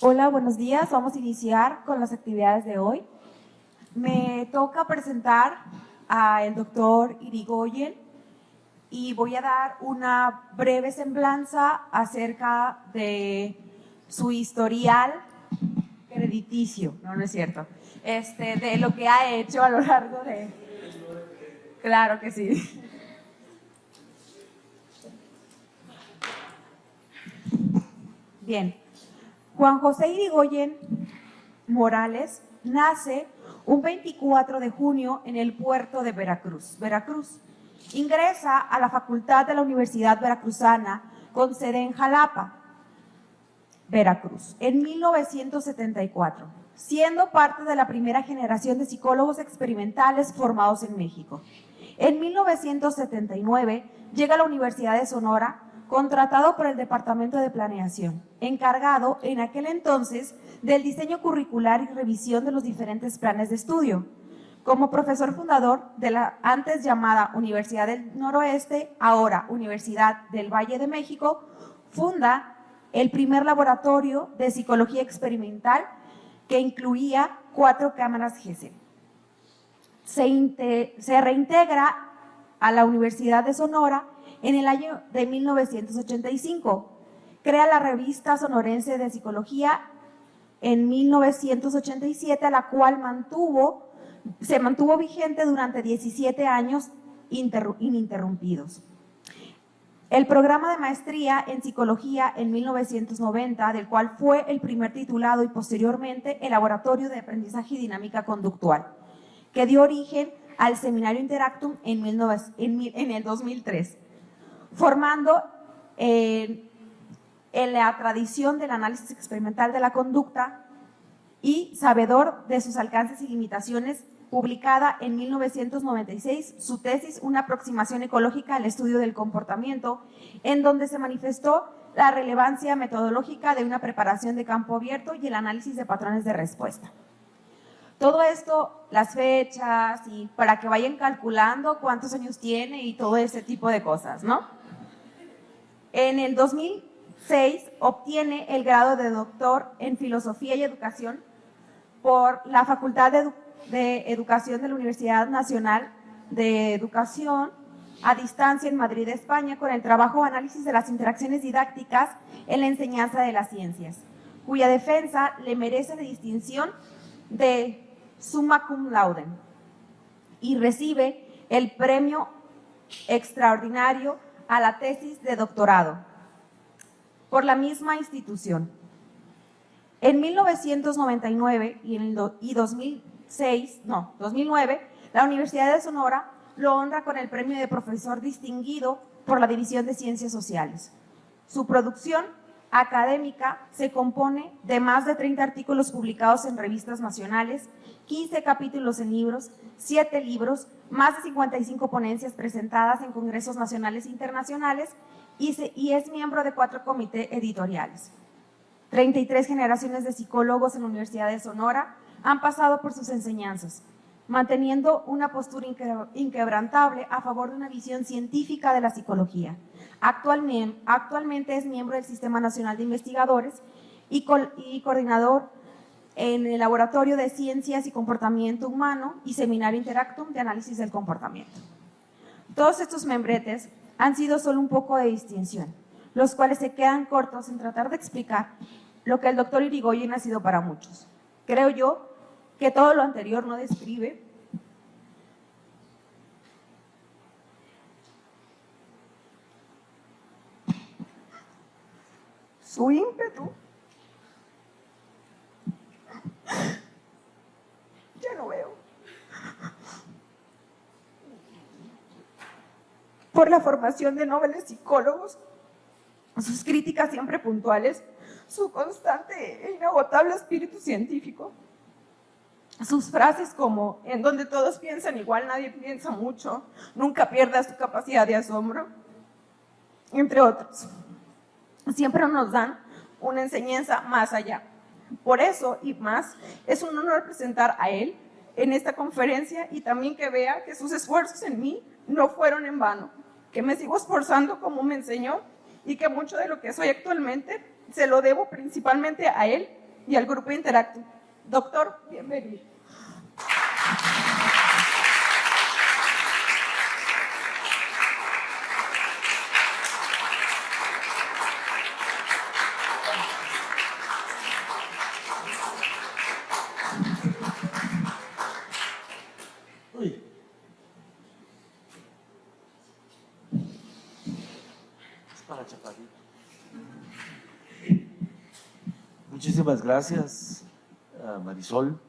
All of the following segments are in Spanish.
Hola, buenos días. Vamos a iniciar con las actividades de hoy. Me toca presentar al doctor Irigoyen y voy a dar una breve semblanza acerca de su historial crediticio, no es cierto, de lo que ha hecho a lo largo de… Claro que sí. Bien. Juan José Irigoyen Morales nace un 24 de junio en el puerto de Veracruz. Ingresa a la Facultad de la Universidad Veracruzana con sede en Jalapa, Veracruz, en 1974, siendo parte de la primera generación de psicólogos experimentales formados en México. En 1979 llega a la Universidad de Sonora, contratado por el Departamento de Planeación, encargado en aquel entonces del diseño curricular y revisión de los diferentes planes de estudio. Como profesor fundador de la antes llamada Universidad del Noroeste, ahora Universidad del Valle de México, funda el primer laboratorio de psicología experimental que incluía 4 cámaras GESEL. Se reintegra a la Universidad de Sonora en el año de 1985. Crea la revista sonorense de psicología en 1987, la cual se mantuvo vigente durante 17 años ininterrumpidos. El programa de maestría en psicología en 1990, del cual fue el primer titulado, y posteriormente el laboratorio de aprendizaje y dinámica conductual, que dio origen al seminario Interactum en el 2003, formando en la tradición del análisis experimental de la conducta y sabedor de sus alcances y limitaciones, publicada en 1996 su tesis Una aproximación ecológica al estudio del comportamiento, en donde se manifestó la relevancia metodológica de una preparación de campo abierto y el análisis de patrones de respuesta. Todo esto, las fechas, y para que vayan calculando cuántos años tiene y todo ese tipo de cosas, ¿no? En el 2006 obtiene el grado de doctor en Filosofía y Educación por la Facultad de Educación de la Universidad Nacional de Educación a Distancia en Madrid, España, con el trabajo Análisis de las interacciones didácticas en la enseñanza de las ciencias, cuya defensa le merece la distinción de Summa Cum Laude, y recibe el premio extraordinario a la tesis de doctorado por la misma institución. En 1999 y 2009, la Universidad de Sonora lo honra con el premio de profesor distinguido por la División de Ciencias Sociales. Su producción académica se compone de más de 30 artículos publicados en revistas nacionales, 15 capítulos en libros, 7 libros, más de 55 ponencias presentadas en congresos nacionales e internacionales, y es miembro de 4 comités editoriales. 33 generaciones de psicólogos en la Universidad de Sonora han pasado por sus enseñanzas, manteniendo una postura inquebrantable a favor de una visión científica de la psicología. Actualmente es miembro del Sistema Nacional de Investigadores y coordinador en el Laboratorio de Ciencias y Comportamiento Humano y Seminario Interactum de Análisis del Comportamiento. Todos estos membretes han sido solo un poco de distinción, los cuales se quedan cortos en tratar de explicar lo que el doctor Irigoyen ha sido para muchos. Creo yo que todo lo anterior no describe su ímpetu. Ya no veo. Por la formación de nobles psicólogos, sus críticas siempre puntuales, su constante e inagotable espíritu científico, sus frases como en donde todos piensan igual, nadie piensa mucho, nunca pierdas tu capacidad de asombro, entre otros. Siempre nos dan una enseñanza más allá. Por eso y más, es un honor presentar a él en esta conferencia y también que vea que sus esfuerzos en mí no fueron en vano, que me sigo esforzando como me enseñó y que mucho de lo que soy actualmente se lo debo principalmente a él y al Grupo Interactive. Doctor, bienvenido. Muchísimas gracias, Marisol.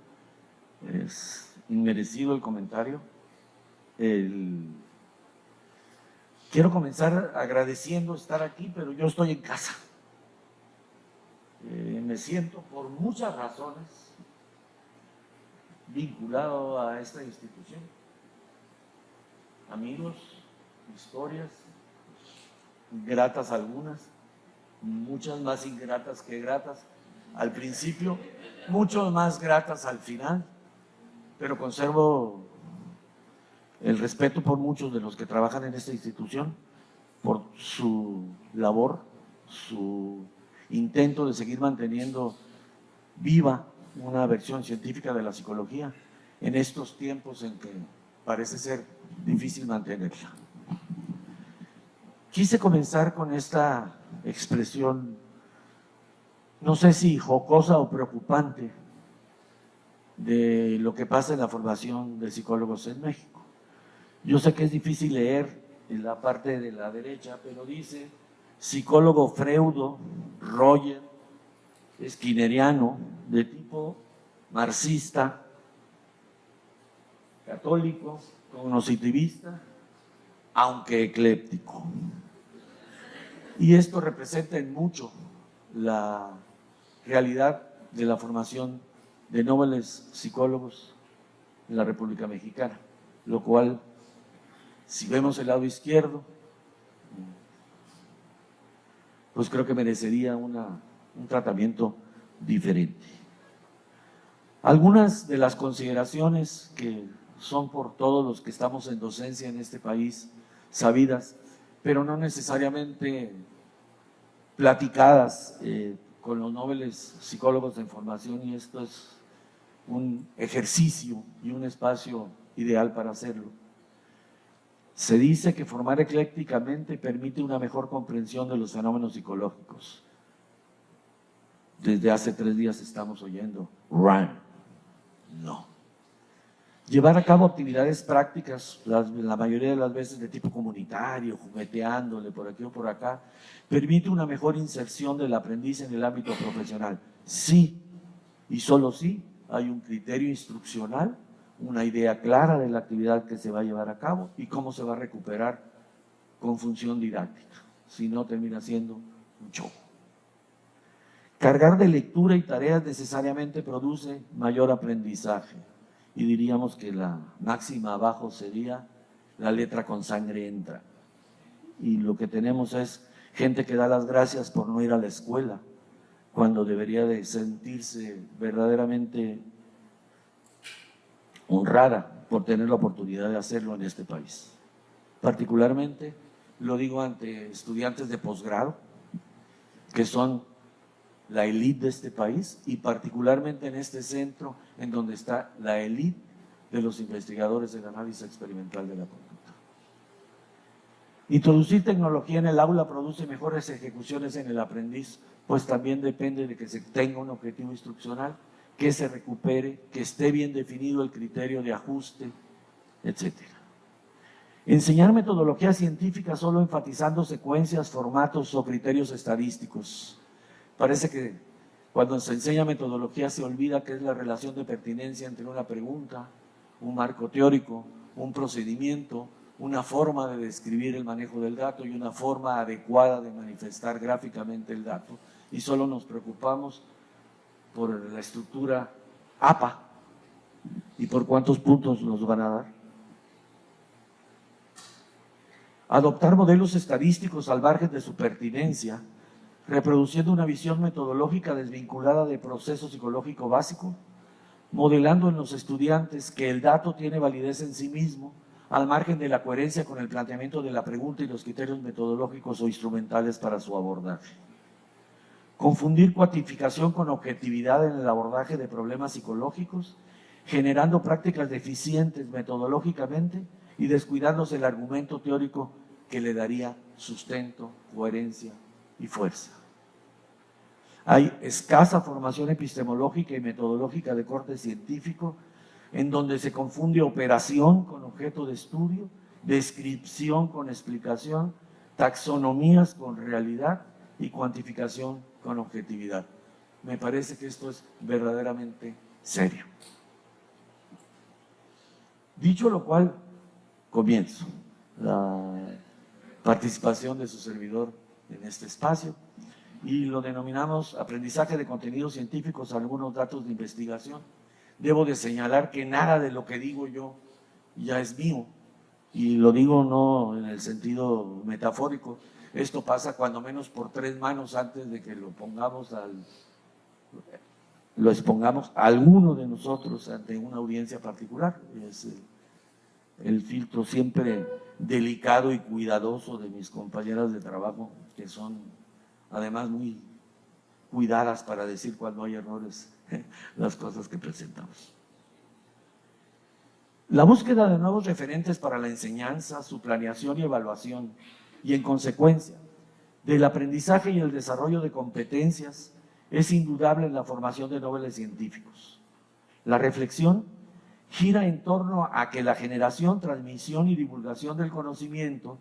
Es inmerecido el comentario. Quiero comenzar agradeciendo estar aquí, pero yo estoy en casa. Me siento por muchas razones vinculado a esta institución. Amigos, historias, gratas algunas, muchas más ingratas que gratas al principio, mucho más gratas al final, pero conservo el respeto por muchos de los que trabajan en esta institución, por su labor, su intento de seguir manteniendo viva una versión científica de la psicología en estos tiempos en que parece ser difícil mantenerla. Quise comenzar con esta expresión, no sé si jocosa o preocupante, de lo que pasa en la formación de psicólogos en México. Yo sé que es difícil leer en la parte de la derecha, pero dice psicólogo freudo, Roger, skinneriano, de tipo marxista, católico, cognitivista, aunque ecléptico. Y esto representa en mucho la realidad de la formación de nobles psicólogos en la República Mexicana, lo cual, si vemos el lado izquierdo, pues creo que merecería un tratamiento diferente. Algunas de las consideraciones que son por todos los que estamos en docencia en este país sabidas, pero no necesariamente platicadas con los nobles psicólogos en formación, y esto es un ejercicio y un espacio ideal para hacerlo. Se dice que formar eclécticamente permite una mejor comprensión de los fenómenos psicológicos. Desde hace 3 días estamos oyendo run. No. Llevar a cabo actividades prácticas, la mayoría de las veces de tipo comunitario, jugueteándole por aquí o por acá, permite una mejor inserción del aprendiz en el ámbito profesional. Sí, y solo sí, hay un criterio instruccional, una idea clara de la actividad que se va a llevar a cabo y cómo se va a recuperar con función didáctica. Si no, termina siendo un show. Cargar de lectura y tareas necesariamente produce mayor aprendizaje. Y diríamos que la máxima abajo sería la letra con sangre entra. Y lo que tenemos es gente que da las gracias por no ir a la escuela, cuando debería de sentirse verdaderamente honrada por tener la oportunidad de hacerlo en este país. Particularmente lo digo ante estudiantes de posgrado, que son la élite de este país, y particularmente en este centro en donde está la élite de los investigadores del análisis experimental de la conducta. Introducir tecnología en el aula produce mejores ejecuciones en el aprendiz, pues también depende de que se tenga un objetivo instruccional, que se recupere, que esté bien definido el criterio de ajuste, etc. Enseñar metodología científica solo enfatizando secuencias, formatos o criterios estadísticos. Parece que cuando se enseña metodología se olvida que es la relación de pertinencia entre una pregunta, un marco teórico, un procedimiento, una forma de describir el manejo del dato y una forma adecuada de manifestar gráficamente el dato. Y solo nos preocupamos por la estructura APA y por cuántos puntos nos van a dar. Adoptar modelos estadísticos al margen de su pertinencia, reproduciendo una visión metodológica desvinculada del proceso psicológico básico, modelando en los estudiantes que el dato tiene validez en sí mismo, al margen de la coherencia con el planteamiento de la pregunta y los criterios metodológicos o instrumentales para su abordaje. confundir cuantificación con objetividad en el abordaje de problemas psicológicos, generando prácticas deficientes metodológicamente y descuidándose el argumento teórico que le daría sustento, coherencia y fuerza. Hay escasa formación epistemológica y metodológica de corte científico, en donde se confunde operación con objeto de estudio, descripción con explicación, taxonomías con realidad y cuantificación con objetividad. Me parece que esto es verdaderamente serio. Dicho lo cual, comienzo la participación de su servidor en este espacio y lo denominamos aprendizaje de contenidos científicos, algunos datos de investigación. Debo de señalar que nada de lo que digo yo ya es mío, y lo digo no en el sentido metafórico. Esto pasa cuando menos por 3 manos antes de que lo expongamos a alguno de nosotros ante una audiencia particular. Es el filtro siempre delicado y cuidadoso de mis compañeras de trabajo, que son además muy cuidadas para decir cuando hay errores las cosas que presentamos. La búsqueda de nuevos referentes para la enseñanza, su planeación y evaluación, y en consecuencia del aprendizaje y el desarrollo de competencias, es indudable en la formación de noveles científicos. La reflexión gira en torno a que la generación, transmisión y divulgación del conocimiento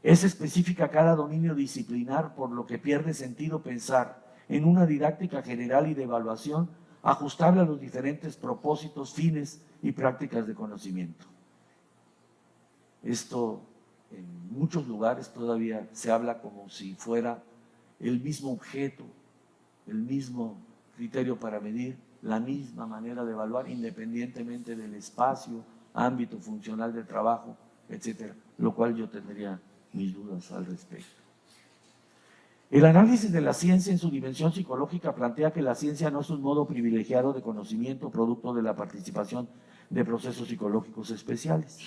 es específica a cada dominio disciplinar, por lo que pierde sentido pensar en una didáctica general y de evaluación ajustable a los diferentes propósitos, fines y prácticas de conocimiento. Esto en muchos lugares todavía se habla como si fuera el mismo objeto, el mismo criterio para medir, la misma manera de evaluar, independientemente del espacio, ámbito funcional de trabajo, etcétera, lo cual yo tendría mis dudas al respecto. El análisis de la ciencia en su dimensión psicológica plantea que la ciencia no es un modo privilegiado de conocimiento producto de la participación de procesos psicológicos especiales.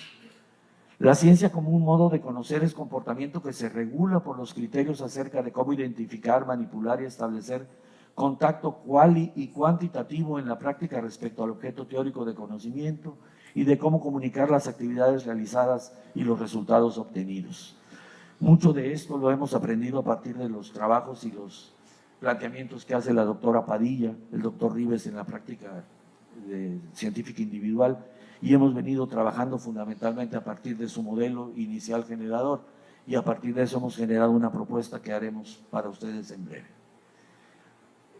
La ciencia como un modo de conocer es comportamiento que se regula por los criterios acerca de cómo identificar, manipular y establecer contacto cuali y cuantitativo en la práctica respecto al objeto teórico de conocimiento y de cómo comunicar las actividades realizadas y los resultados obtenidos. Mucho de esto lo hemos aprendido a partir de los trabajos y los planteamientos que hace la doctora Padilla, el doctor Ribes en la práctica científica individual, y hemos venido trabajando fundamentalmente a partir de su modelo inicial generador, y a partir de eso hemos generado una propuesta que haremos para ustedes en breve.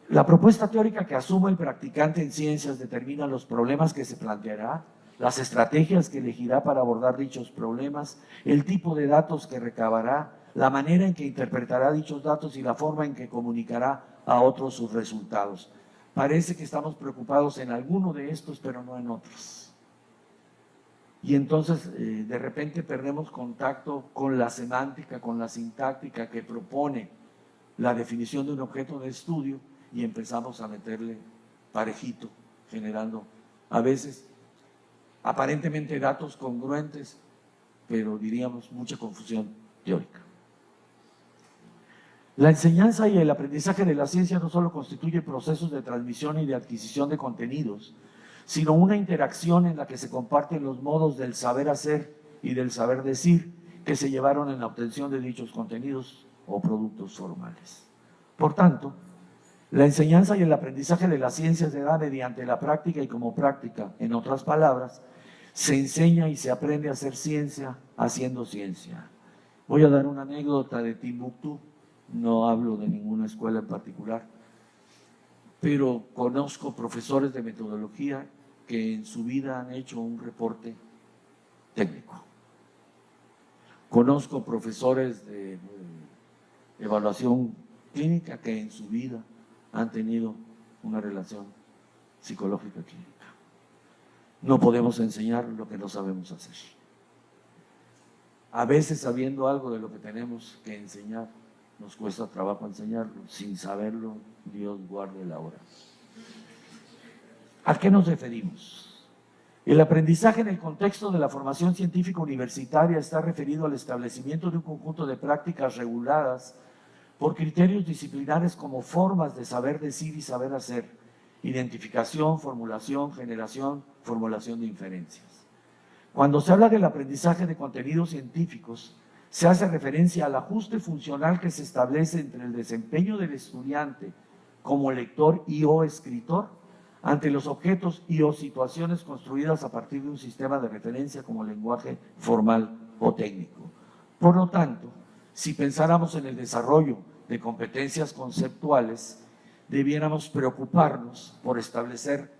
La propuesta teórica que asume el practicante en ciencias determina los problemas que se planteará, las estrategias que elegirá para abordar dichos problemas, el tipo de datos que recabará, la manera en que interpretará dichos datos y la forma en que comunicará a otros sus resultados. Parece que estamos preocupados en alguno de estos, pero no en otros. Y entonces, de repente perdemos contacto con la semántica, con la sintáctica que propone la definición de un objeto de estudio, y empezamos a meterle parejito, generando a veces aparentemente datos congruentes, pero diríamos mucha confusión teórica. La enseñanza y el aprendizaje de la ciencia no solo constituyen procesos de transmisión y de adquisición de contenidos, sino una interacción en la que se comparten los modos del saber hacer y del saber decir que se llevaron en la obtención de dichos contenidos o productos formales. Por tanto, la enseñanza y el aprendizaje de la ciencia se da mediante la práctica y como práctica. En otras palabras, se enseña y se aprende a hacer ciencia haciendo ciencia. Voy a dar una anécdota de Timbuktu, no hablo de ninguna escuela en particular, pero conozco profesores de metodología que en su vida han hecho un reporte técnico. Conozco profesores de evaluación clínica que en su vida han tenido una relación psicológica clínica. No podemos enseñar lo que no sabemos hacer. A veces, sabiendo algo de lo que tenemos que enseñar, nos cuesta trabajo enseñarlo. Sin saberlo, Dios guarde la hora. ¿A qué nos referimos? El aprendizaje en el contexto de la formación científica universitaria está referido al establecimiento de un conjunto de prácticas reguladas por criterios disciplinares como formas de saber decir y saber hacer, identificación, formulación, generación, formulación de inferencias. Cuando se habla del aprendizaje de contenidos científicos, se hace referencia al ajuste funcional que se establece entre el desempeño del estudiante como lector y o escritor ante los objetos y o situaciones construidas a partir de un sistema de referencia como lenguaje formal o técnico. Por lo tanto, si pensáramos en el desarrollo de competencias conceptuales, debiéramos preocuparnos por establecer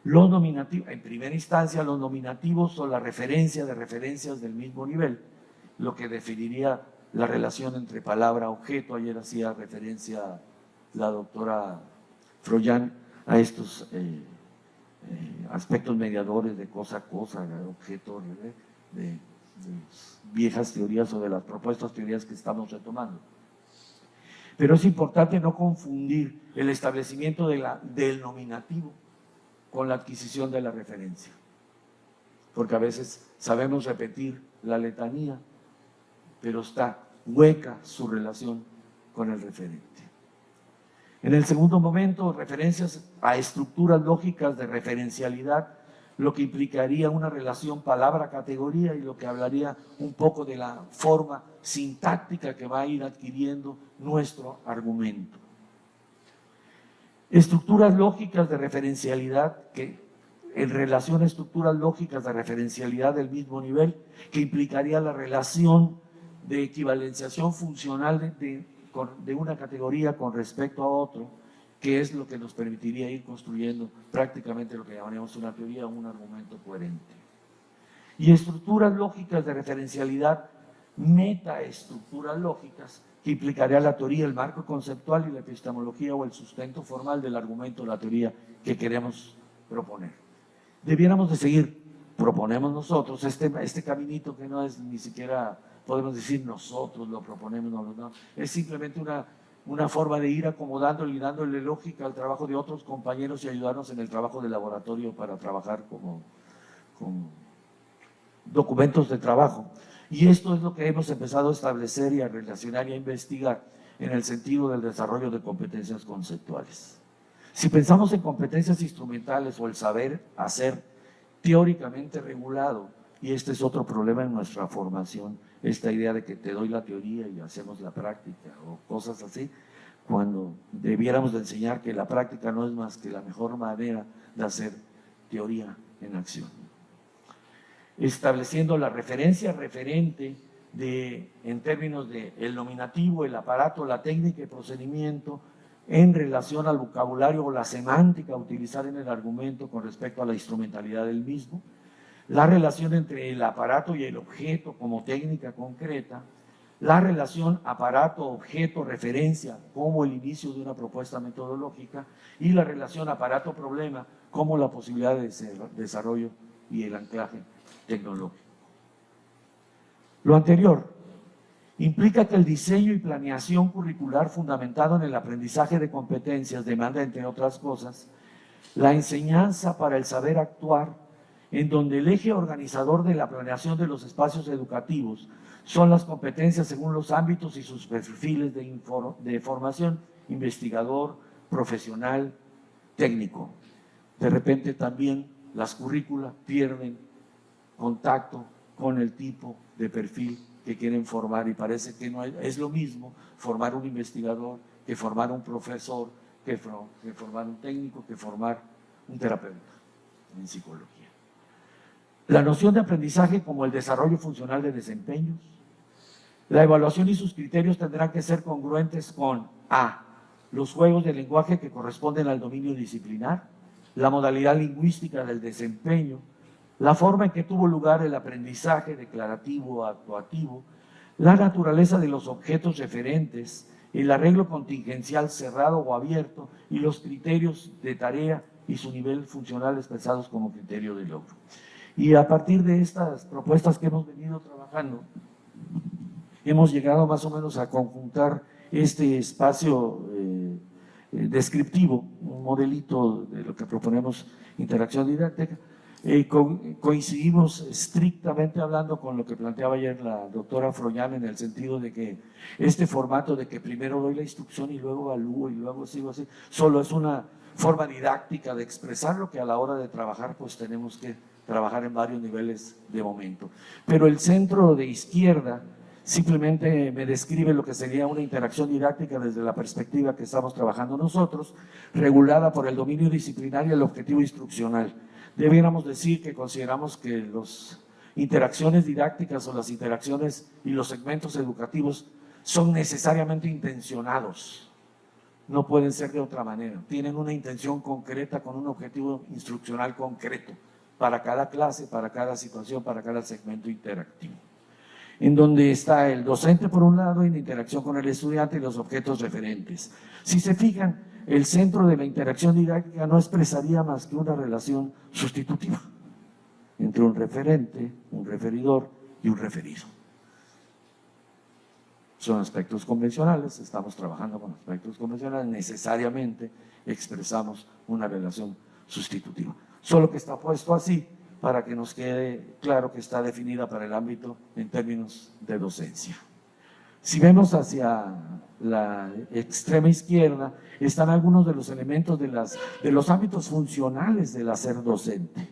los nominativos, en primera instancia los nominativos o la referencia de referencias del mismo nivel, lo que definiría la relación entre palabra-objeto. Ayer hacía referencia la doctora Froyán a estos aspectos mediadores de cosa a cosa, objeto, de viejas teorías o de las propuestas teorías que estamos retomando. Pero es importante no confundir el establecimiento del nominativo con la adquisición de la referencia, porque a veces sabemos repetir la letanía, pero está hueca su relación con el referente. En el segundo momento, referencias a estructuras lógicas de referencialidad, lo que implicaría una relación palabra-categoría y lo que hablaría un poco de la forma sintáctica que va a ir adquiriendo nuestro argumento. Estructuras lógicas de referencialidad que en relación a estructuras lógicas de referencialidad del mismo nivel, que implicaría la relación de equivalenciación funcional de una categoría con respecto a otro, que es lo que nos permitiría ir construyendo prácticamente lo que llamaríamos una teoría o un argumento coherente. Y estructuras lógicas de referencialidad, metaestructuras lógicas, que implicaría la teoría, el marco conceptual y la epistemología o el sustento formal del argumento o la teoría que queremos proponer. Debiéramos de seguir, proponemos nosotros, este caminito que no es ni siquiera, podemos decir nosotros lo proponemos, no, es simplemente una forma de ir acomodándole y dándole lógica al trabajo de otros compañeros y ayudarnos en el trabajo de laboratorio para trabajar como documentos de trabajo. Y esto es lo que hemos empezado a establecer y a relacionar y a investigar en el sentido del desarrollo de competencias conceptuales. Si pensamos en competencias instrumentales o el saber hacer teóricamente regulado, y este es otro problema en nuestra formación, esta idea de que te doy la teoría y hacemos la práctica o cosas así, cuando debiéramos de enseñar que la práctica no es más que la mejor manera de hacer teoría en acción. Estableciendo la referencia referente en términos de el nominativo, el aparato, la técnica y procedimiento en relación al vocabulario o la semántica a utilizar en el argumento con respecto a la instrumentalidad del mismo, la relación entre el aparato y el objeto como técnica concreta, la relación aparato-objeto-referencia como el inicio de una propuesta metodológica y la relación aparato-problema como la posibilidad de desarrollo y el anclaje tecnológico. Lo anterior implica que el diseño y planeación curricular fundamentado en el aprendizaje de competencias demanda, entre otras cosas, la enseñanza para el saber actuar, en donde el eje organizador de la planeación de los espacios educativos son las competencias según los ámbitos y sus perfiles de formación, investigador, profesional, técnico. De repente también las currículas pierden contacto con el tipo de perfil que quieren formar y parece que no es lo mismo formar un investigador que formar un profesor, que formar un técnico, que formar un terapeuta en psicología. La noción de aprendizaje como el desarrollo funcional de desempeños. La evaluación y sus criterios tendrán que ser congruentes con a. Los juegos de lenguaje que corresponden al dominio disciplinar, la modalidad lingüística del desempeño, la forma en que tuvo lugar el aprendizaje declarativo o actuativo, la naturaleza de los objetos referentes, el arreglo contingencial cerrado o abierto y los criterios de tarea y su nivel funcional expresados como criterio de logro. Y a partir de estas propuestas que hemos venido trabajando, hemos llegado más o menos a conjuntar este espacio descriptivo, un modelito de lo que proponemos interacción didáctica, Coincidimos estrictamente hablando con lo que planteaba ayer la doctora Froyán, en el sentido de que este formato de que primero doy la instrucción y luego evalúo y luego sigo así, solo es una forma didáctica de expresar lo que a la hora de trabajar pues tenemos que trabajar en varios niveles de momento. Pero el centro de izquierda simplemente me describe lo que sería una interacción didáctica desde la perspectiva que estamos trabajando nosotros, regulada por el dominio disciplinario y el objetivo instruccional. Debiéramos decir que consideramos que las interacciones didácticas o las interacciones y los segmentos educativos son necesariamente intencionados. No pueden ser de otra manera. Tienen una intención concreta con un objetivo instruccional concreto para cada clase, para cada situación, para cada segmento interactivo. En donde está el docente por un lado en interacción con el estudiante y los objetos referentes. Si se fijan, el centro de la interacción didáctica no expresaría más que una relación sustitutiva entre un referente, un referidor y un referido. Son aspectos convencionales, estamos trabajando con aspectos convencionales, necesariamente expresamos una relación sustitutiva. Solo que está puesto así para que nos quede claro que está definida para el ámbito en términos de docencia. Si vemos hacia la extrema izquierda, están algunos de los elementos de los ámbitos funcionales del hacer docente.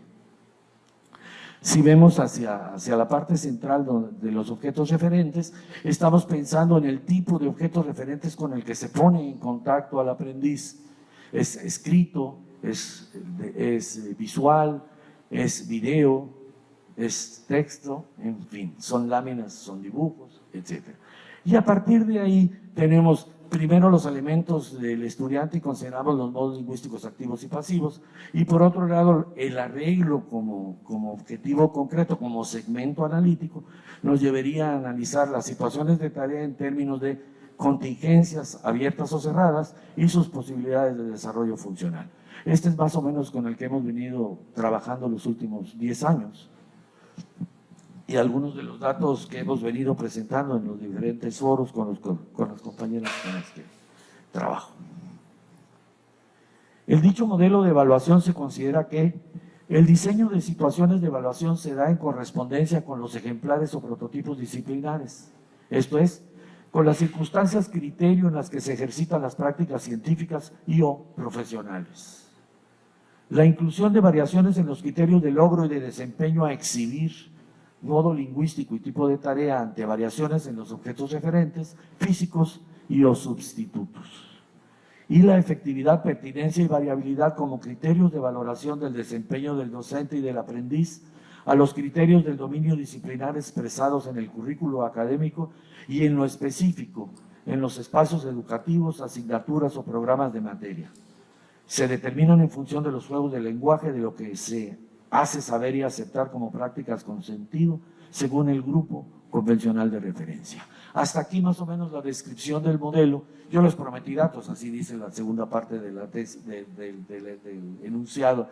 Si vemos hacia la parte central de los objetos referentes, estamos pensando en el tipo de objetos referentes con el que se pone en contacto al aprendiz. Es escrito, es visual, es video, es texto, en fin, son láminas, son dibujos, etc. Y a partir de ahí tenemos primero los elementos del estudiante y consideramos los modos lingüísticos activos y pasivos, y por otro lado el arreglo como objetivo concreto, como segmento analítico, nos llevaría a analizar las situaciones de tarea en términos de contingencias abiertas o cerradas y sus posibilidades de desarrollo funcional. Este es más o menos con el que hemos venido trabajando los últimos 10 años. Y algunos de los datos que hemos venido presentando en los diferentes foros con las compañeras con las que trabajo. El dicho modelo de evaluación se considera que el diseño de situaciones de evaluación se da en correspondencia con los ejemplares o prototipos disciplinares. Esto es, con las circunstancias criterio en las que se ejercitan las prácticas científicas y o profesionales. La inclusión de variaciones en los criterios de logro y de desempeño a exhibir, modo lingüístico y tipo de tarea ante variaciones en los objetos referentes, físicos y o sustitutos. Y la efectividad, pertinencia y variabilidad como criterios de valoración del desempeño del docente y del aprendiz a los criterios del dominio disciplinar expresados en el currículo académico y en lo específico, en los espacios educativos, asignaturas o programas de materia. Se determinan en función de los juegos del lenguaje, de lo que se hace saber y aceptar como prácticas con sentido, según el grupo convencional de referencia. Hasta aquí más o menos la descripción del modelo. Yo les prometí datos, así dice la segunda parte de la tesis, del enunciado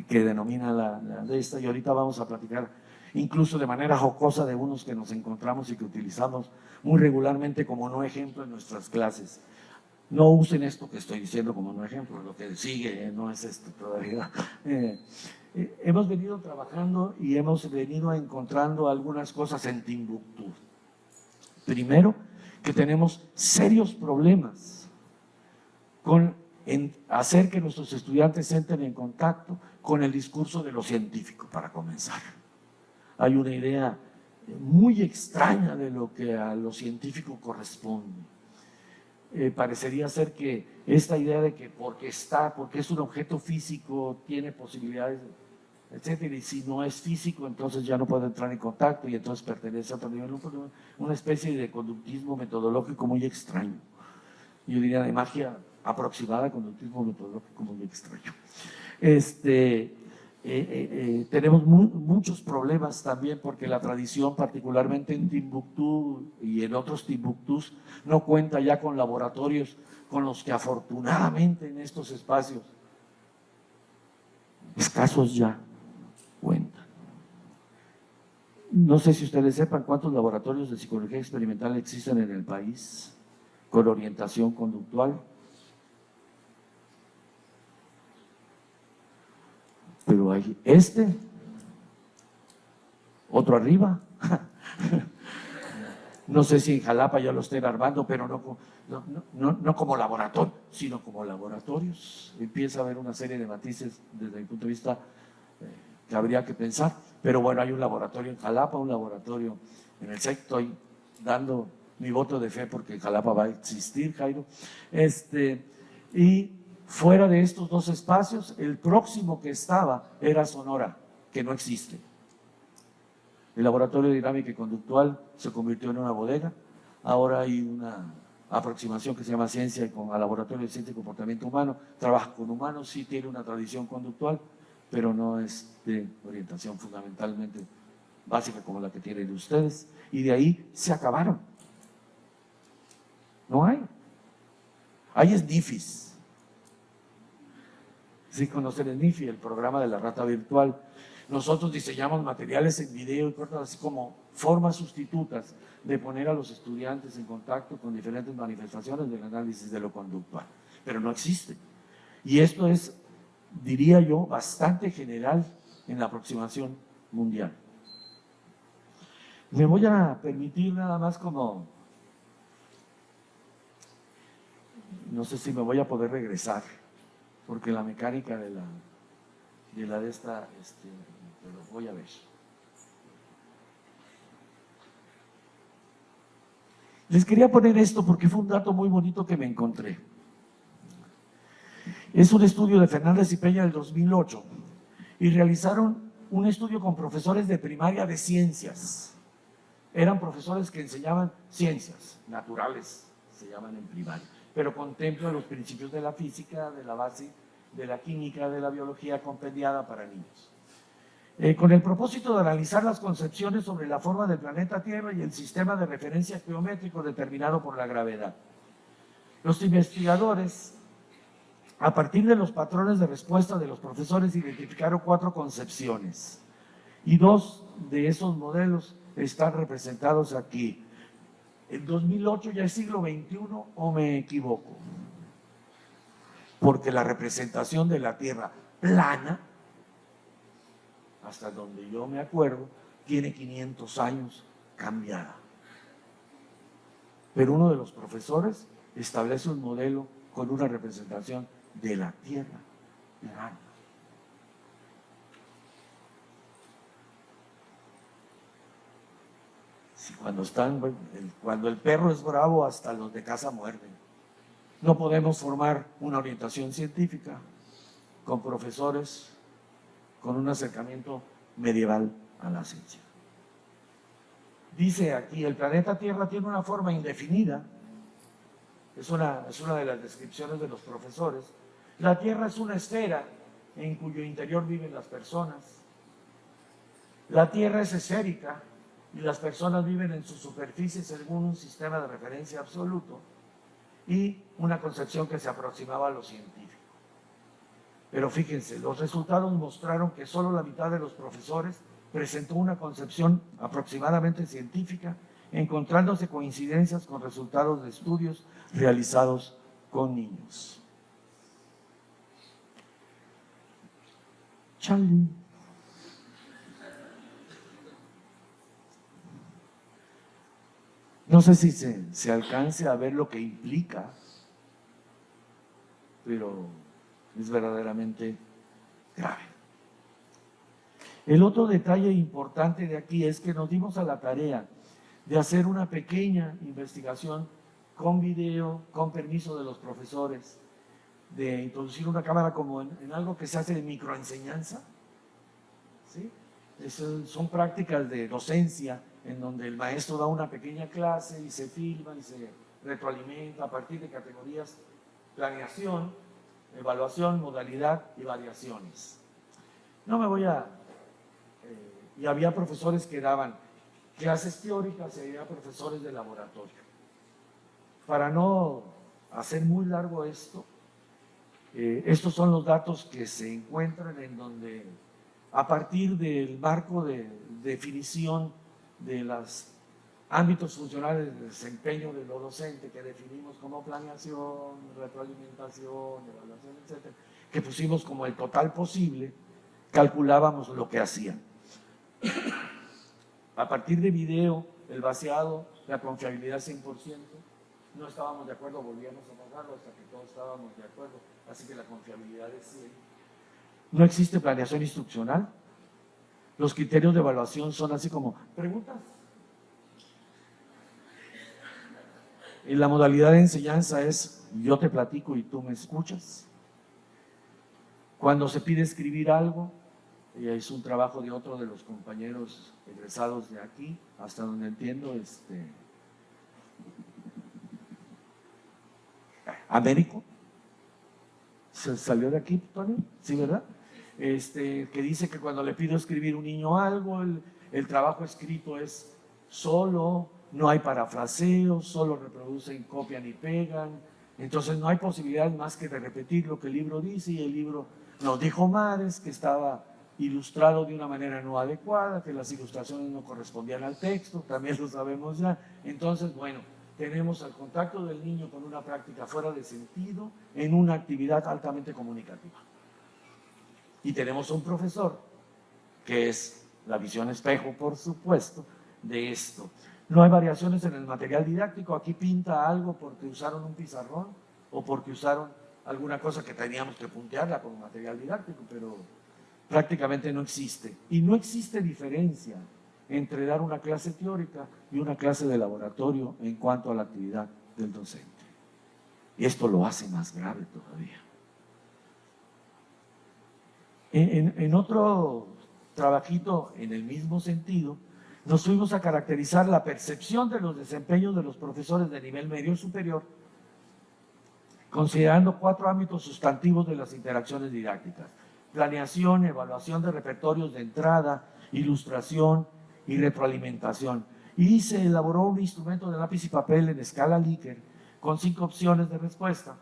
que denomina la de esta, y ahorita vamos a platicar incluso de manera jocosa de unos que nos encontramos y que utilizamos muy regularmente como no ejemplo en nuestras clases. No usen esto que estoy diciendo como no ejemplo, lo que sigue no es esto todavía. Hemos venido trabajando y hemos venido encontrando algunas cosas en Timbuktu. Primero, que tenemos serios problemas en hacer que nuestros estudiantes entren en contacto con el discurso de lo científico, para comenzar. Hay una idea muy extraña de lo que a lo científico corresponde. Parecería ser que esta idea de que porque es un objeto físico, tiene posibilidades, etcétera, y si no es físico, entonces ya no puede entrar en contacto y entonces pertenece a otro nivel, una especie de conductismo metodológico muy extraño. Yo diría de magia aproximada, conductismo metodológico muy extraño. Tenemos muchos problemas también porque la tradición, particularmente en Timbuktu y en otros Timbuktus, no cuenta ya con laboratorios con los que afortunadamente en estos espacios escasos ya cuentan. No sé si ustedes sepan cuántos laboratorios de psicología experimental existen en el país con orientación conductual. Pero hay otro arriba. No sé si en Jalapa ya lo estén armando, pero no como laboratorio, sino como laboratorios. Empieza a haber una serie de matices desde mi punto de vista que habría que pensar. Pero bueno, hay un laboratorio en Jalapa, un laboratorio en el SEC. Estoy dando mi voto de fe porque en Jalapa va a existir, Jairo. Y fuera de estos dos espacios, el próximo que estaba era Sonora, que no existe. El laboratorio de dinámica y conductual se convirtió en una bodega. Ahora hay una aproximación que se llama ciencia al laboratorio de ciencia y comportamiento humano. Trabaja con humanos, sí tiene una tradición conductual, pero no es de orientación fundamentalmente básica como la que tienen ustedes. Y de ahí se acabaron. No hay. Hay SNIFIs. Sí conocen el SNIFI, el programa de la rata virtual. Nosotros diseñamos materiales en video y cosas así como formas sustitutas de poner a los estudiantes en contacto con diferentes manifestaciones del análisis de lo conductual, pero no existe. Y esto es, diría yo, bastante general en la aproximación mundial. Me voy a permitir nada más como, no sé si me voy a poder regresar, porque la mecánica de esta, pero voy a ver. Les quería poner esto porque fue un dato muy bonito que me encontré. Es un estudio de Fernández y Peña del 2008 y realizaron un estudio con profesores de primaria de ciencias. Eran profesores que enseñaban ciencias naturales, se llaman en primaria, pero contemplan los principios de la física, de la base de la química, de la biología compendiada para niños. Con el propósito de analizar las concepciones sobre la forma del planeta Tierra y el sistema de referencia geométrico determinado por la gravedad. Los investigadores, a partir de los patrones de respuesta de los profesores, identificaron 4 concepciones y 2 de esos modelos están representados aquí. ¿El 2008 ya es siglo XXI o me equivoco? Porque la representación de la Tierra plana, hasta donde yo me acuerdo, tiene 500 años cambiada. Pero uno de los profesores establece un modelo con una representación de la Tierra plana. Sí, cuando el perro es bravo, hasta los de casa muerden. No podemos formar una orientación científica con profesores con un acercamiento medieval a la ciencia. Dice aquí, el planeta Tierra tiene una forma indefinida, es una de las descripciones de los profesores. La Tierra es una esfera en cuyo interior viven las personas. La Tierra es esférica y las personas viven en su superficie según un sistema de referencia absoluto y una concepción que se aproximaba a lo científico. Pero fíjense, los resultados mostraron que solo la mitad de los profesores presentó una concepción aproximadamente científica, encontrándose coincidencias con resultados de estudios realizados con niños. Chale. No sé si se alcance a ver lo que implica, pero es verdaderamente grave. El otro detalle importante de aquí es que nos dimos a la tarea de hacer una pequeña investigación con video, con permiso de los profesores, de introducir una cámara como en algo que se hace de microenseñanza. ¿Sí? Son prácticas de docencia en donde el maestro da una pequeña clase y se filma y se retroalimenta a partir de categorías: planeación, evaluación, modalidad y variaciones. No me voy a... y había profesores que daban clases teóricas y había profesores de laboratorio. Para no hacer muy largo esto, estos son los datos que se encuentran en donde, a partir del marco de definición de los ámbitos funcionales del desempeño de lo docente que definimos como planeación, retroalimentación, evaluación, etcétera, que pusimos como el total posible, calculábamos lo que hacían. A partir de video, el vaciado, la confiabilidad 100%, no estábamos de acuerdo, volvíamos a pasarlo hasta que todos estábamos de acuerdo, así que la confiabilidad es 100. No existe planeación instruccional. Los criterios de evaluación son así como preguntas. Y la modalidad de enseñanza es yo te platico y tú me escuchas. Cuando se pide escribir algo, y es un trabajo de otro de los compañeros egresados de aquí, hasta donde entiendo, Américo, ¿se salió de aquí, Tony? Sí, ¿verdad? Que dice que cuando le pido escribir a un niño algo, el trabajo escrito es solo, no hay parafraseo, solo reproducen, copian y pegan, entonces no hay posibilidad más que de repetir lo que el libro dice, y el libro nos dijo Mares que estaba ilustrado de una manera no adecuada, que las ilustraciones no correspondían al texto, también lo sabemos ya. Entonces, bueno, tenemos el contacto del niño con una práctica fuera de sentido en una actividad altamente comunicativa. Y tenemos un profesor, que es la visión espejo, por supuesto, de esto. No hay variaciones en el material didáctico, aquí pinta algo porque usaron un pizarrón o porque usaron alguna cosa que teníamos que puntearla con material didáctico, pero prácticamente no existe. Y no existe diferencia entre dar una clase teórica y una clase de laboratorio en cuanto a la actividad del docente. Y esto lo hace más grave todavía. En otro trabajito en el mismo sentido, nos fuimos a caracterizar la percepción de los desempeños de los profesores de nivel medio superior, considerando 4 ámbitos sustantivos de las interacciones didácticas: planeación, evaluación de repertorios de entrada, ilustración y retroalimentación. Y se elaboró un instrumento de lápiz y papel en escala Likert con 5 opciones de respuesta.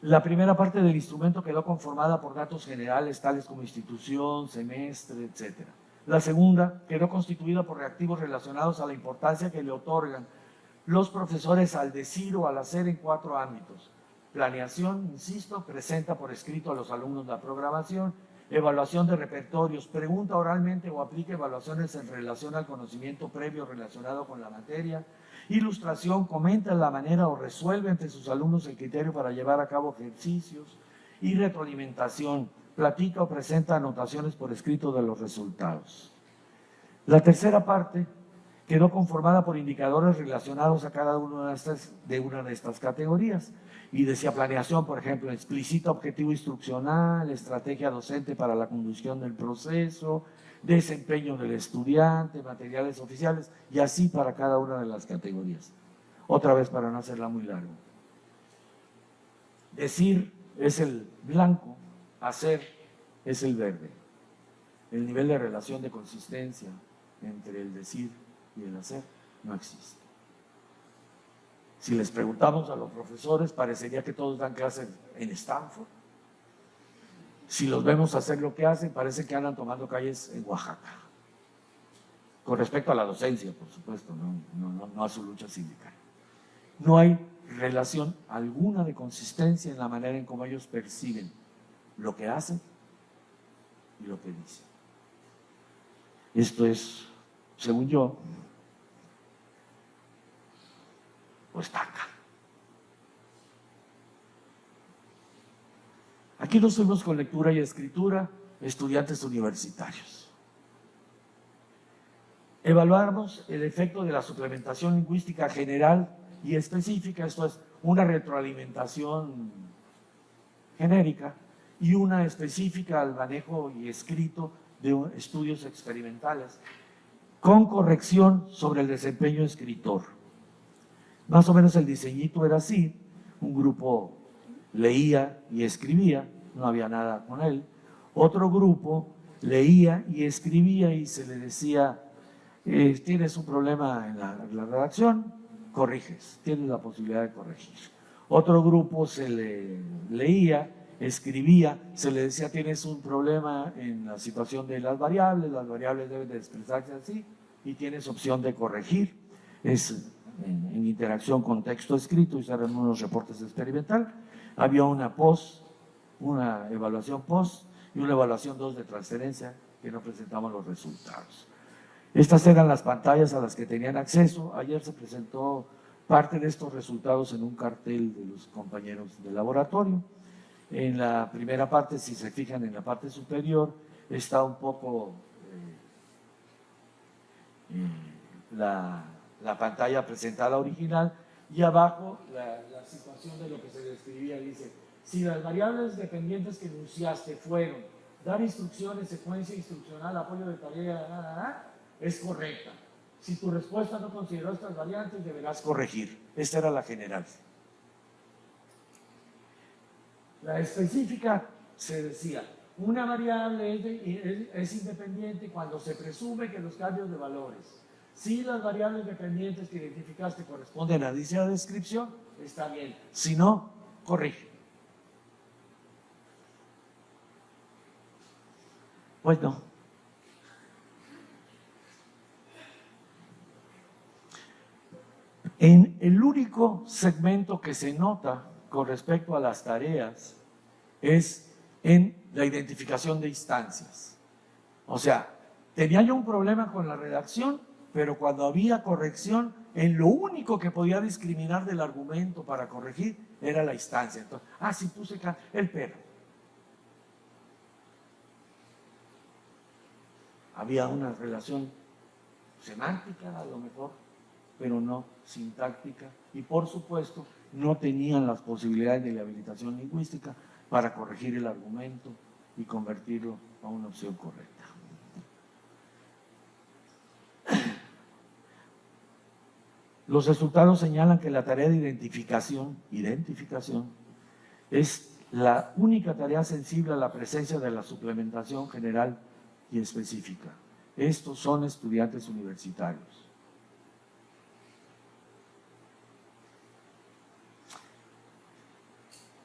La primera parte del instrumento quedó conformada por datos generales tales como institución, semestre, etc. La segunda quedó constituida por reactivos relacionados a la importancia que le otorgan los profesores al decir o al hacer en 4 ámbitos. Planeación, insisto, presenta por escrito a los alumnos la programación. Evaluación de repertorios, pregunta oralmente o aplica evaluaciones en relación al conocimiento previo relacionado con la materia. Ilustración, comenta la manera o resuelve entre sus alumnos el criterio para llevar a cabo ejercicios. Y retroalimentación, platica o presenta anotaciones por escrito de los resultados. La tercera parte quedó conformada por indicadores relacionados a cada una de estas categorías. Y decía planeación, por ejemplo, explicita objetivo instruccional, estrategia docente para la conducción del proceso, desempeño del estudiante, materiales oficiales, y así para cada una de las categorías. Otra vez, para no hacerla muy larga. Decir es el blanco, hacer es el verde. El nivel de relación de consistencia entre el decir y el hacer no existe. Si les preguntamos a los profesores, parecería que todos dan clases en Stanford. Si los vemos hacer lo que hacen, parece que andan tomando calles en Oaxaca. Con respecto a la docencia, por supuesto, no a su lucha sindical. No hay relación alguna de consistencia en la manera en cómo ellos perciben lo que hacen y lo que dicen. Esto es, según yo, pues taca. Aquí nos fuimos con lectura y escritura, estudiantes universitarios. Evaluamos el efecto de la suplementación lingüística general y específica, esto es una retroalimentación genérica y una específica al manejo y escrito de estudios experimentales, con corrección sobre el desempeño escritor. Más o menos el diseñito era así: un grupo leía y escribía, no había nada con él. Otro grupo leía y escribía y se le decía, tienes un problema en la redacción, corriges, tienes la posibilidad de corregir. Otro grupo se le leía, escribía, se le decía, tienes un problema en la situación de las variables deben de expresarse así y tienes opción de corregir. Es en interacción con texto escrito y se harán unos reportes experimentales. Había una evaluación post y una evaluación 2 de transferencia que no presentamos los resultados. Estas eran las pantallas a las que tenían acceso. Ayer se presentó parte de estos resultados en un cartel de los compañeros del laboratorio. En la primera parte, si se fijan en la parte superior, está un poco la pantalla presentada original, y abajo la situación de lo que se describía. Dice: si las variables dependientes que enunciaste fueron dar instrucciones, secuencia instruccional, apoyo de tarea, es correcta. Si tu respuesta no consideró estas variantes, deberás corregir. Esta era la general. La específica se decía: una variable es independiente cuando se presume que los cambios de valores, si las variables dependientes que identificaste corresponden a dicha descripción, está bien. Si no, corrige. Pues no. En el único segmento que se nota con respecto a las tareas es en la identificación de instancias. O sea, tenía yo un problema con la redacción, pero cuando había corrección, en lo único que podía discriminar del argumento para corregir era la instancia. Entonces, sí puse el perro. Había una relación semántica a lo mejor, pero no sintáctica, y por supuesto no tenían las posibilidades de la habilitación lingüística para corregir el argumento y convertirlo a una opción correcta. Los resultados señalan que la tarea de identificación es la única tarea sensible a la presencia de la suplementación general y específica. Estos son estudiantes universitarios.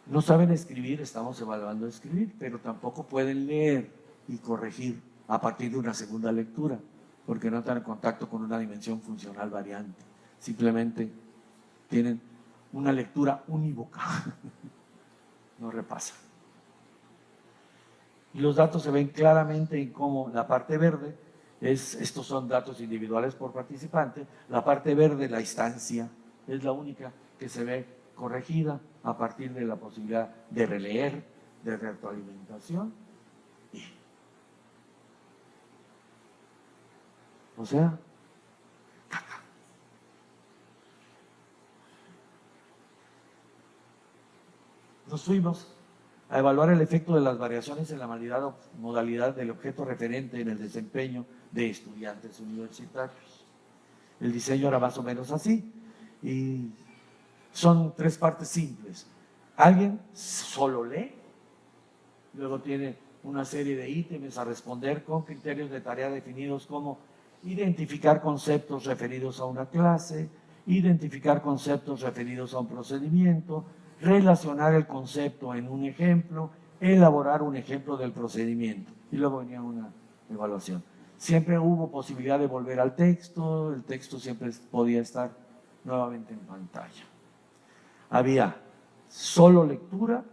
No saben escribir, estamos evaluando escribir, pero tampoco pueden leer y corregir a partir de una segunda lectura, porque no están en contacto con una dimensión funcional variante. Simplemente tienen una lectura unívoca, no repasan. Y los datos se ven claramente en cómo la parte verde estos son datos individuales por participante. La parte verde, la instancia, es la única que se ve corregida a partir de la posibilidad de releer, de retroalimentación. O sea, nos fuimos a evaluar el efecto de las variaciones en la modalidad del objeto referente en el desempeño de estudiantes universitarios. El diseño era más o menos así, y son tres partes simples. Alguien solo lee, luego tiene una serie de ítems a responder con criterios de tarea definidos como identificar conceptos referidos a una clase, identificar conceptos referidos a un procedimiento, relacionar el concepto en un ejemplo, elaborar un ejemplo del procedimiento, y luego venía una evaluación. Siempre hubo posibilidad de volver al texto, el texto siempre podía estar nuevamente en pantalla. Había solo lectura,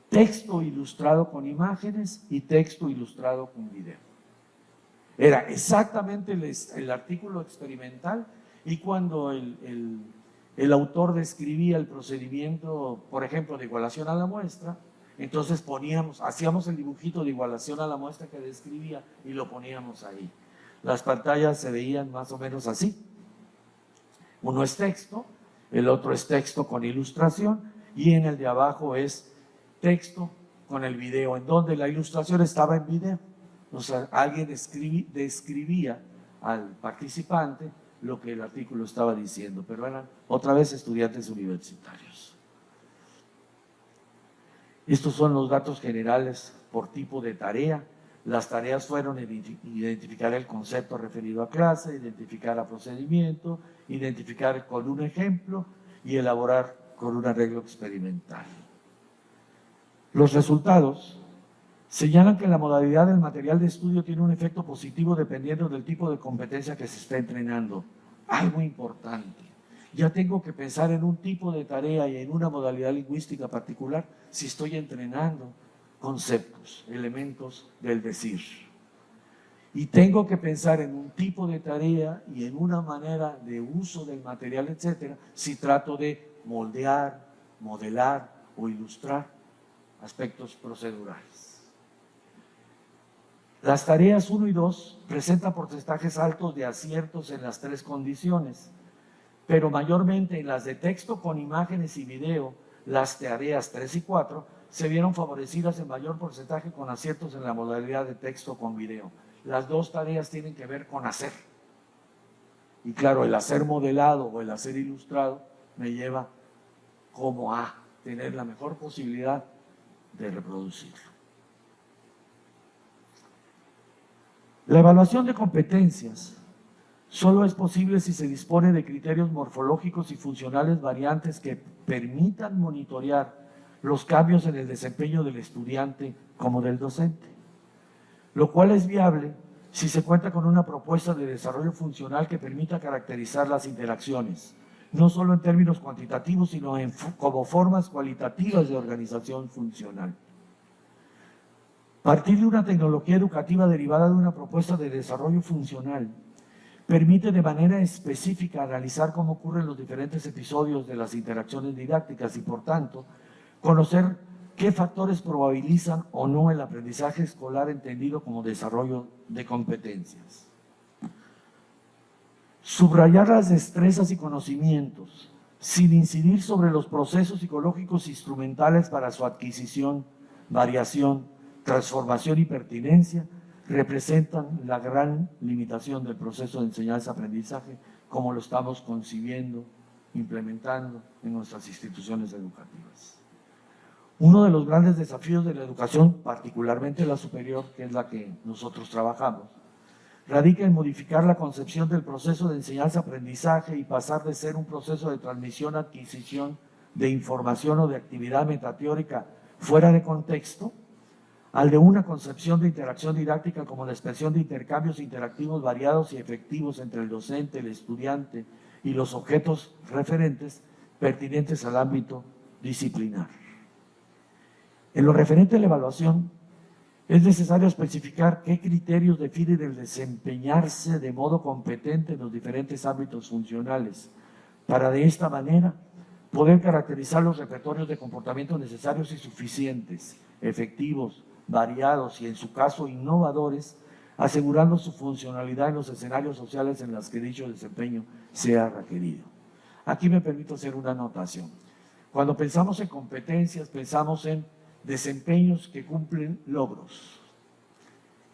texto ilustrado con imágenes y texto ilustrado con video. Era exactamente el artículo experimental, y cuando el autor describía el procedimiento, por ejemplo, de igualación a la muestra, entonces hacíamos el dibujito de igualación a la muestra que describía y lo poníamos ahí. Las pantallas se veían más o menos así. Uno es texto, el otro es texto con ilustración, y en el de abajo es texto con el video, en donde la ilustración estaba en video. O sea, alguien describía al participante lo que el artículo estaba diciendo, pero eran otra vez estudiantes universitarios. Estos son los datos generales por tipo de tarea. Las tareas fueron identificar el concepto referido a clase, identificar a procedimiento, identificar con un ejemplo y elaborar con un arreglo experimental. Los resultados señalan que la modalidad del material de estudio tiene un efecto positivo dependiendo del tipo de competencia que se está entrenando. Algo importante. Ya tengo que pensar en un tipo de tarea y en una modalidad lingüística particular si estoy entrenando conceptos, elementos del decir. Y tengo que pensar en un tipo de tarea y en una manera de uso del material, etcétera, si trato de moldear, modelar o ilustrar aspectos procedurales. Las tareas 1 y 2 presentan porcentajes altos de aciertos en las 3 condiciones, pero mayormente en las de texto con imágenes y video, las tareas 3 y 4 se vieron favorecidas en mayor porcentaje con aciertos en la modalidad de texto con video. Las 2 tareas tienen que ver con hacer. Y claro, el hacer modelado o el hacer ilustrado me lleva como a tener la mejor posibilidad de reproducirlo. La evaluación de competencias solo es posible si se dispone de criterios morfológicos y funcionales variantes que permitan monitorear los cambios en el desempeño del estudiante como del docente, lo cual es viable si se cuenta con una propuesta de desarrollo funcional que permita caracterizar las interacciones, no solo en términos cuantitativos, sino como formas cualitativas de organización funcional. Partir de una tecnología educativa derivada de una propuesta de desarrollo funcional permite de manera específica analizar cómo ocurren los diferentes episodios de las interacciones didácticas y, por tanto, conocer qué factores probabilizan o no el aprendizaje escolar entendido como desarrollo de competencias. Subrayar las destrezas y conocimientos sin incidir sobre los procesos psicológicos instrumentales para su adquisición, variación, transformación y pertinencia representan la gran limitación del proceso de enseñanza-aprendizaje como lo estamos concibiendo, implementando en nuestras instituciones educativas. Uno de los grandes desafíos de la educación, particularmente la superior, que es la que nosotros trabajamos, radica en modificar la concepción del proceso de enseñanza-aprendizaje y pasar de ser un proceso de transmisión-adquisición de información o de actividad metateórica fuera de contexto, al de una concepción de interacción didáctica como la expresión de intercambios interactivos variados y efectivos entre el docente, el estudiante y los objetos referentes pertinentes al ámbito disciplinar. En lo referente a la evaluación, es necesario especificar qué criterios definen el desempeñarse de modo competente en los diferentes ámbitos funcionales, para de esta manera poder caracterizar los repertorios de comportamiento necesarios y suficientes, efectivos, variados y en su caso innovadores, asegurando su funcionalidad en los escenarios sociales en los que dicho desempeño sea requerido. Aquí me permito hacer una anotación. Cuando pensamos en competencias, pensamos en desempeños que cumplen logros.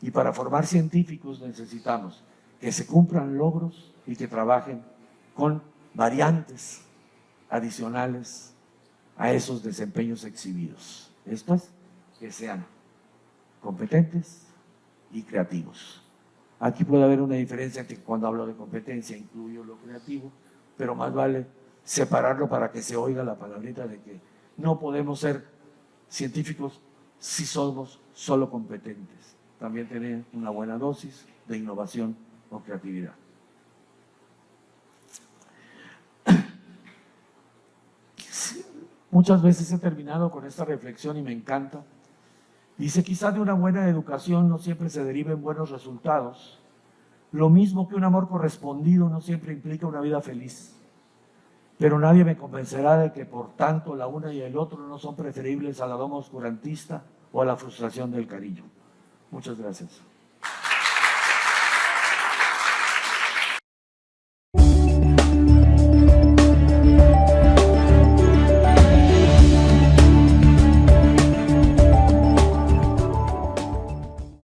Y para formar científicos necesitamos que se cumplan logros y que trabajen con variantes adicionales a esos desempeños exhibidos. Esto es, que sean competentes y creativos. Aquí puede haber una diferencia entre cuando hablo de competencia incluyo lo creativo, pero más vale separarlo para que se oiga la palabrita de que no podemos ser científicos si somos solo competentes. También tener una buena dosis de innovación o creatividad. Muchas veces he terminado con esta reflexión y me encanta. Dice, quizás de una buena educación no siempre se deriven buenos resultados. Lo mismo que un amor correspondido no siempre implica una vida feliz. Pero nadie me convencerá de que por tanto la una y el otro no son preferibles a la doma oscurantista o a la frustración del cariño. Muchas gracias.